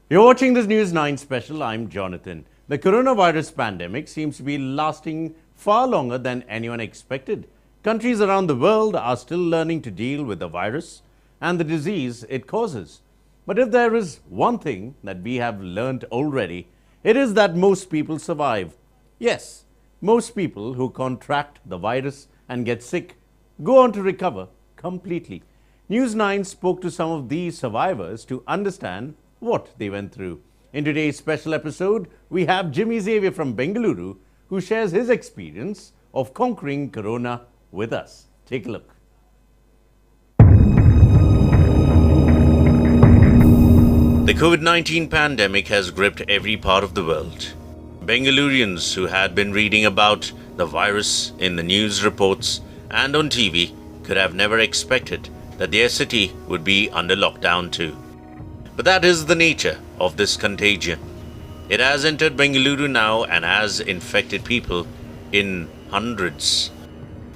You're watching this News 9 special. I'm Jonathan. The coronavirus pandemic seems to be lasting far longer than anyone expected. Countries around the world are still learning to deal with the virus and the disease it causes. But if there is one thing that we have learned already, it is that most people survive. Yes, most people who contract the virus and get sick go on to recover completely. News 9 spoke to some of these survivors to understand what they went through. In today's special episode, we have Jimmy Xavier from Bengaluru who shares his experience of conquering corona with us. Take a look. The COVID-19 pandemic has gripped every part of the world. Bengalurians who had been reading about the virus in the news reports and on TV could have never expected that their city would be under lockdown too. But that is the nature of this contagion. It has entered Bengaluru now and has infected people in hundreds.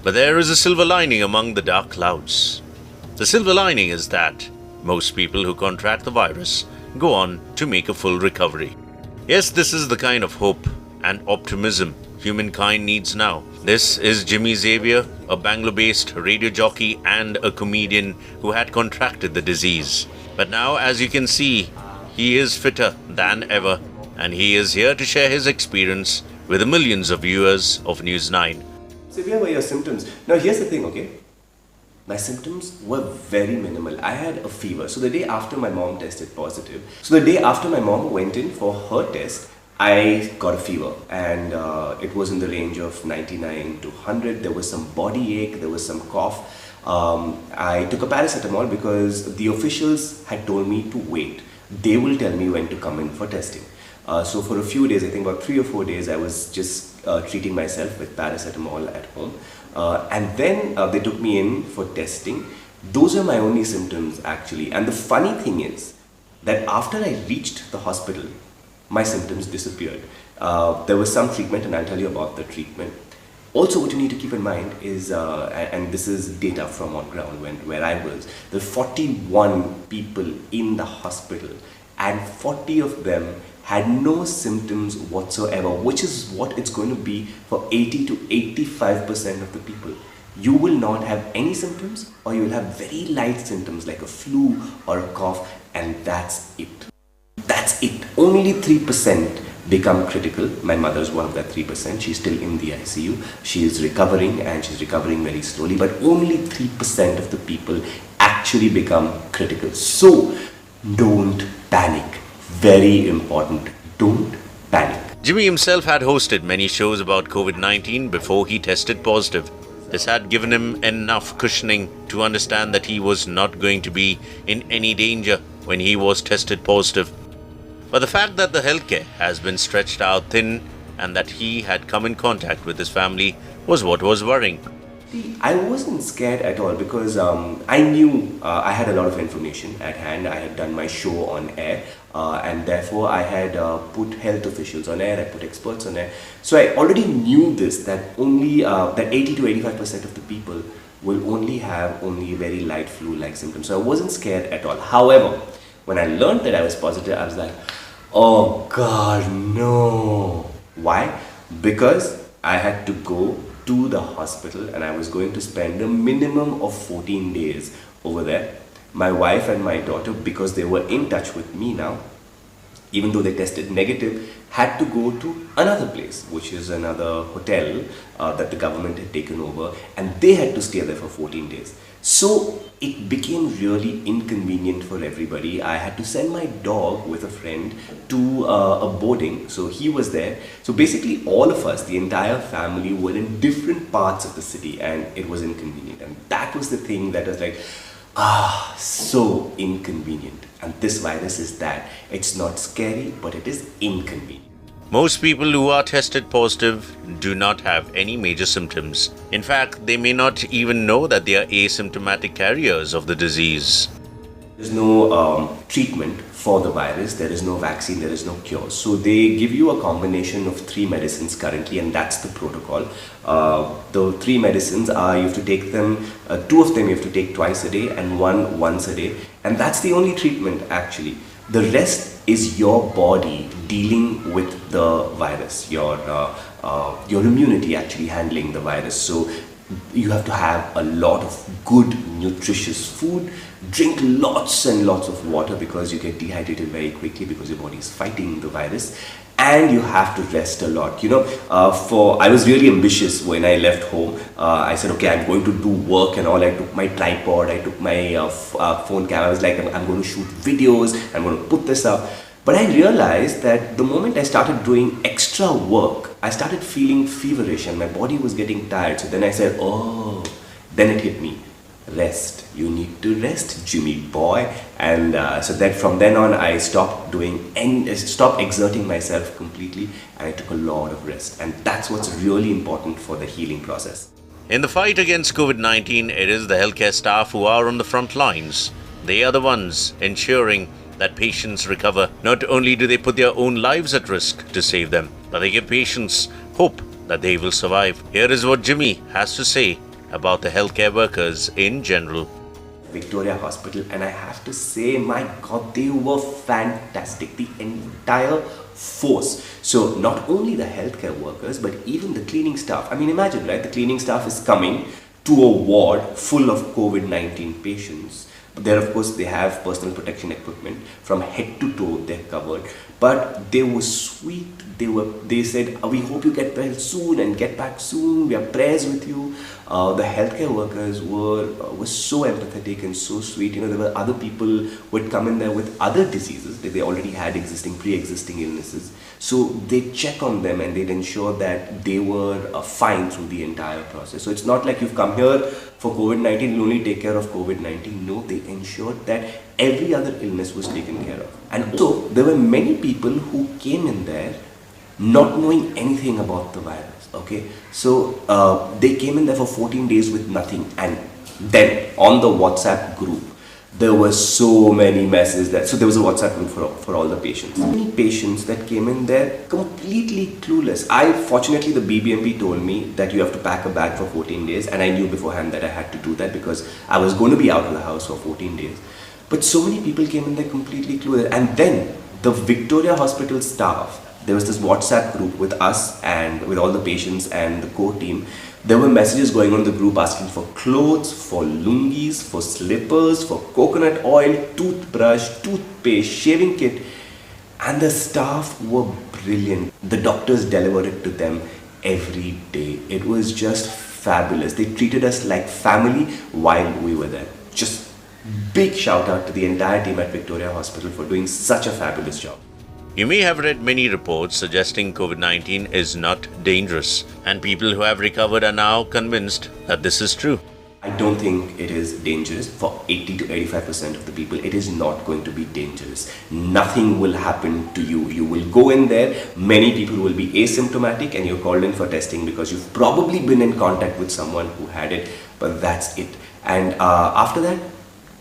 But there is a silver lining among the dark clouds. The silver lining is that most people who contract the virus go on to make a full recovery. Yes, this is the kind of hope and optimism humankind needs now. This is Jimmy Xavier, a Bangalore-based radio jockey and a comedian who had contracted the disease. But now, as you can see, he is fitter than ever, and he is here to share his experience with the millions of viewers of News 9. Severe were your symptoms. Now here's the thing, okay? My symptoms were very minimal. I had a fever. So the day after my mom tested positive, so the day after my mom went in for her test, I got a fever, and it was in the range of 99 to 100. There was some body ache, there was some cough. I took a paracetamol because the officials had told me to wait. They will tell me when to come in for testing. So for a few days, I think about 3 or 4 days, I was just treating myself with paracetamol at home. And then they took me in for testing. Those are my only symptoms actually. And the funny thing is that after I reached the hospital, my symptoms disappeared. There was some treatment, and I'll tell you about the treatment. Also, what you need to keep in mind is, and this is data from on ground where I was, there were 41 people in the hospital, and 40 of them had no symptoms whatsoever, which is what it's going to be for 80 to 85% of the people. You will not have any symptoms, or you will have very light symptoms like a flu or a cough, and that's it. That's it. Only 3% become critical. My mother is one of that 3%. She's still in the ICU. She is recovering, and she's recovering very slowly, but only 3% of the people actually become critical. So don't panic. Very important. Don't panic. Jimmy himself had hosted many shows about COVID-19 before he tested positive. This had given him enough cushioning to understand that he was not going to be in any danger when he was tested positive. But the fact that the healthcare has been stretched out thin and that he had come in contact with his family was what was worrying. I wasn't scared at all because I knew I had a lot of information at hand. I had done my show on air, and therefore I had put health officials on air, I put experts on air. So I already knew this, that only that 80 to 85% of the people will only have very light flu-like symptoms. So I wasn't scared at all. However, when I learned that I was positive, I was like, oh God, no. Why? Because I had to go to the hospital and I was going to spend a minimum of 14 days over there. My wife and my daughter, because they were in touch with me now, even though they tested negative, had to go to another place, which is another hotel that the government had taken over, and they had to stay there for 14 days. So it became really inconvenient for everybody. I had to send my dog with a friend to a boarding, so he was there. So basically all of us, the entire family, were in different parts of the city, and it was inconvenient. And that was the thing that was like, so inconvenient. And this virus is that. It's not scary, but it is inconvenient. Most people who are tested positive do not have any major symptoms. In fact, they may not even know that they are asymptomatic carriers of the disease. There's no treatment for the virus, there is no vaccine, there is no cure. So they give you a combination of 3 medicines currently, and that's the protocol. The 3 medicines are, you have to take them, 2 of them you have to take twice a day and 1 once a day. And that's the only treatment actually. The rest is your body dealing with the virus, your immunity actually handling the virus. So you have to have a lot of good nutritious food, drink lots and lots of water because you get dehydrated very quickly because your body is fighting the virus, and you have to rest a lot. I was really ambitious when I left home. I said, okay, I'm going to do work and all. I took my tripod, I took my phone camera. I was like, I'm going to shoot videos, I'm going to put this up. But I realized that the moment I started doing extra work, I started feeling feverish and my body was getting tired. So then I said, oh, then it hit me. Rest. You need to rest, Jimmy boy. And so that from then on, I stopped stopped exerting myself completely, and I took a lot of rest. And that's what's really important for the healing process. In the fight against COVID-19, it is the healthcare staff who are on the front lines. They are the ones ensuring that patients recover. Not only do they put their own lives at risk to save them, but they give patients hope that they will survive. Here is what Jimmy has to say about the healthcare workers in general. Victoria Hospital, and I have to say, my God, they were fantastic. The entire force. So not only the healthcare workers, but even the cleaning staff. I mean, imagine, right? The cleaning staff is coming to a ward full of COVID-19 patients. There, of course, they have personal protection equipment from head to toe. They're covered, but they were sweet. They said, we hope you get well soon and get back soon. We have prayers with you. The healthcare workers were so empathetic and so sweet. There were other people who had come in there with other diseases. They already had pre-existing illnesses. So they check on them and they'd ensure that they were fine through the entire process. So it's not like you've come here for COVID-19, you'll only take care of COVID-19. No, they ensured that every other illness was taken care of. And also, there were many people who came in there not knowing anything about the virus. Okay, so they came in there for 14 days with nothing, and then on the WhatsApp group there were so many messages so there was a WhatsApp group for all the patients. Many patients that came in there completely clueless. Fortunately, the BBMP told me that you have to pack a bag for 14 days, and I knew beforehand that I had to do that because I was going to be out of the house for 14 days. But so many people came in there completely clueless, and then the Victoria Hospital staff, there was this WhatsApp group with us and with all the patients and the core team. There were messages going on in the group asking for clothes, for lungis, for slippers, for coconut oil, toothbrush, toothpaste, shaving kit. And the staff were brilliant. The doctors delivered it to them every day. It was just fabulous. They treated us like family while we were there. Just big shout out to the entire team at Victoria Hospital for doing such a fabulous job. You may have read many reports suggesting COVID-19 is not dangerous, and people who have recovered are now convinced that this is true. I don't think it is dangerous. For 80 to 85% of the people, it is not going to be dangerous. Nothing will happen to you. You will go in there. Many people will be asymptomatic and you're called in for testing because you've probably been in contact with someone who had it, but that's it. And after that,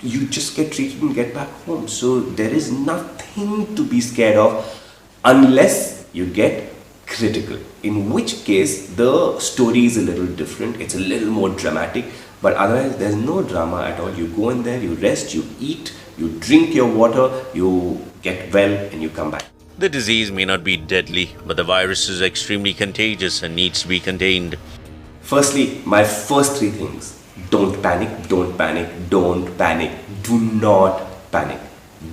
you just get treated and get back home. So there is nothing to be scared of unless you get critical, in which case the story is a little different. It's a little more dramatic, but otherwise there's no drama at all. You go in there, you rest, you eat, you drink your water, you get well, and you come back. The disease may not be deadly, but the virus is extremely contagious and needs to be contained. Firstly, my first three things: don't panic, don't panic, don't panic. Do not panic.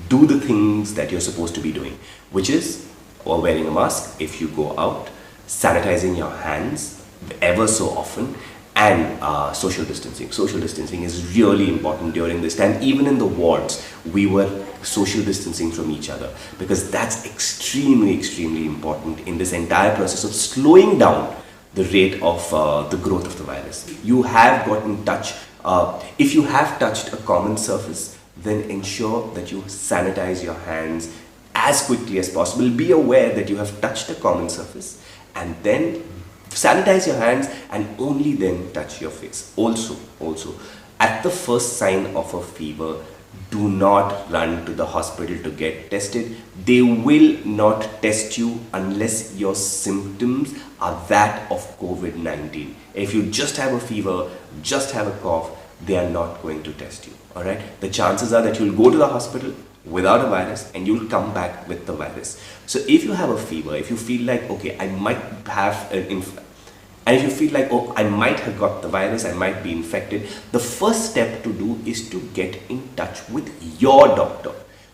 Do the things that you're supposed to be doing, which is wearing a mask if you go out, sanitizing your hands ever so often, and social distancing. Social distancing is really important during this time. Even in the wards, we were social distancing from each other because that's extremely, extremely important in this entire process of slowing down the rate of the growth of the virus. You have got in touch. If you have touched a common surface, then ensure that you sanitize your hands as quickly as possible. Be aware that you have touched a common surface and then sanitize your hands and only then touch your face. Also, at the first sign of a fever, do not run to the hospital to get tested. They will not test you unless your symptoms are that of COVID-19. If you just have a fever, just have a cough, they are not going to test you. Alright? The chances are that you'll go to the hospital, without a virus and you'll come back with the virus. So if you have a fever, if you feel like, okay, I might have and if you feel like, oh, I might have got the virus, I might be infected, the first step to do is to get in touch with your doctor.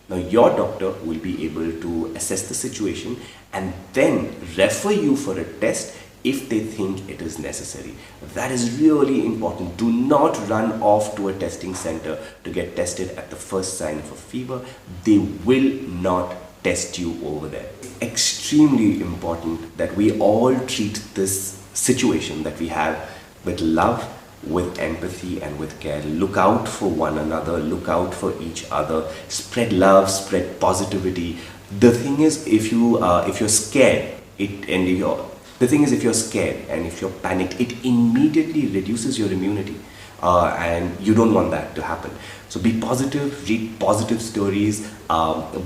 Now, your doctor will be able to assess the situation and then refer you for a test if they think it is necessary. That is really important. Do not run off to a testing center to get tested at the first sign of a fever. They will not test you over there. Extremely important that we all treat this situation that we have with love, with empathy and with care. Look out for one another, look out for each other, spread love, spread positivity. The thing is, if you're scared, if you're scared and if you're panicked, it immediately reduces your immunity, and you don't want that to happen. So be positive, read positive stories,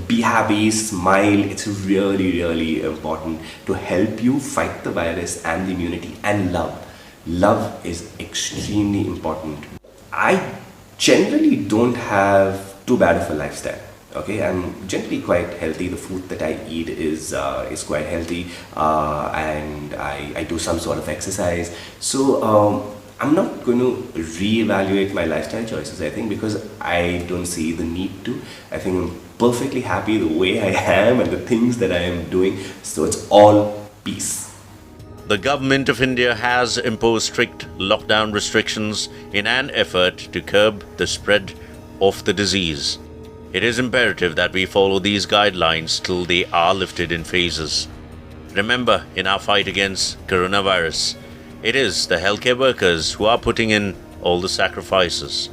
be happy, smile. It's really, really important to help you fight the virus and the immunity. And love. Love is extremely important. I generally don't have too bad of a lifestyle. Okay, I'm generally quite healthy. The food that I eat is quite healthy, and I do some sort of exercise. So I'm not going to reevaluate my lifestyle choices, I think, because I don't see the need to. I think I'm perfectly happy the way I am and the things that I am doing. So it's all peace. The government of India has imposed strict lockdown restrictions in an effort to curb the spread of the disease. It is imperative that we follow these guidelines till they are lifted in phases. Remember, in our fight against coronavirus, it is the healthcare workers who are putting in all the sacrifices.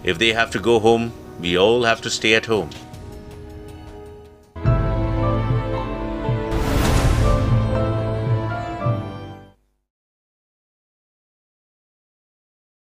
If they have to go home, we all have to stay at home.